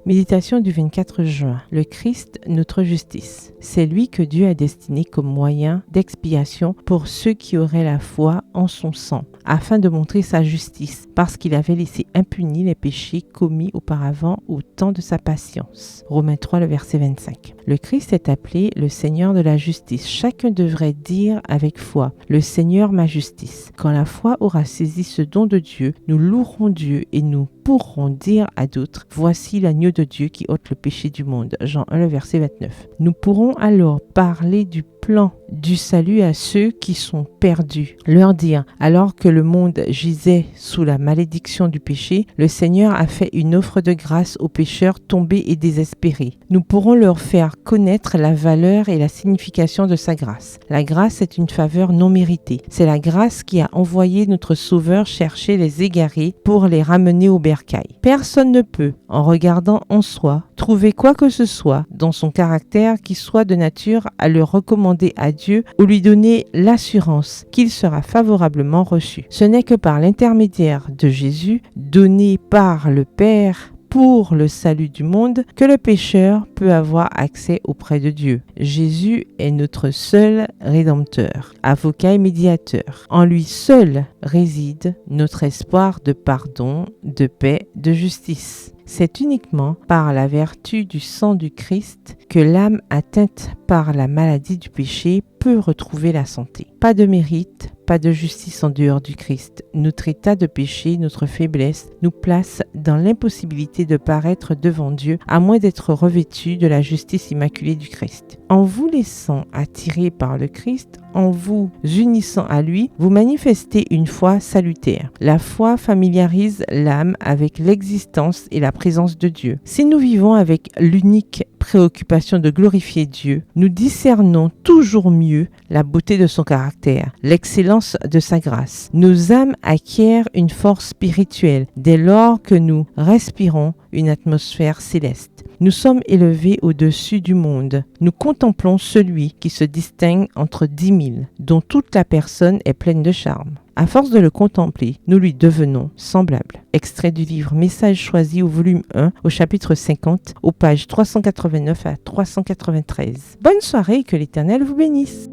Méditation du 24 juin. Le Christ, notre justice. C'est lui que Dieu a destiné comme moyen d'expiation pour ceux qui auraient la foi en son sang, afin de montrer sa justice, parce qu'il avait laissé impunis les péchés commis auparavant au temps de sa patience. Romains 3, le verset 25. Le Christ est appelé le Seigneur de la justice. Chacun devrait dire avec foi, le Seigneur ma justice. Quand la foi aura saisi ce don de Dieu, nous louerons Dieu et nous pourront dire à d'autres, voici l'agneau de Dieu qui ôte le péché du monde. Jean 1, le verset 29. Nous pourrons alors parler du plan du salut à ceux qui sont perdus. Leur dire, alors que le monde gisait sous la malédiction du péché, le Seigneur a fait une offre de grâce aux pécheurs tombés et désespérés. Nous pourrons leur faire connaître la valeur et la signification de sa grâce. La grâce est une faveur non méritée. C'est la grâce qui a envoyé notre Sauveur chercher les égarés pour les ramener au bercail. Personne ne peut, en regardant en soi, trouver quoi que ce soit dans son caractère qui soit de nature à le recommander à Dieu ou lui donner l'assurance qu'il sera favorablement reçu. Ce n'est que par l'intermédiaire de Jésus, donné par le Père pour le salut du monde, que le pécheur peut avoir accès auprès de Dieu. Jésus est notre seul Rédempteur, avocat et médiateur. En lui seul réside notre espoir de pardon, de paix, de justice. C'est uniquement par la vertu du sang du Christ que l'âme atteinte par la maladie du péché peut retrouver la santé. Pas de mérite, pas de justice en dehors du Christ. Notre état de péché, notre faiblesse nous place dans l'impossibilité de paraître devant Dieu à moins d'être revêtus de la justice immaculée du Christ. En vous laissant attirer par le Christ, en vous unissant à lui, vous manifestez une foi salutaire. La foi familiarise l'âme avec l'existence et la présence de Dieu. Si nous vivons avec l'unique préoccupation de glorifier Dieu, nous discernons toujours mieux la beauté de son caractère, l'excellence de sa grâce. Nos âmes acquièrent une force spirituelle dès lors que nous respirons une atmosphère céleste. Nous sommes élevés au-dessus du monde. Nous contemplons celui qui se distingue entre 10 000, dont toute la personne est pleine de charme. À force de le contempler, nous lui devenons semblables. Extrait du livre Messages choisis au volume 1, au chapitre 50, aux pages 389 à 393. Bonne soirée et que l'Éternel vous bénisse.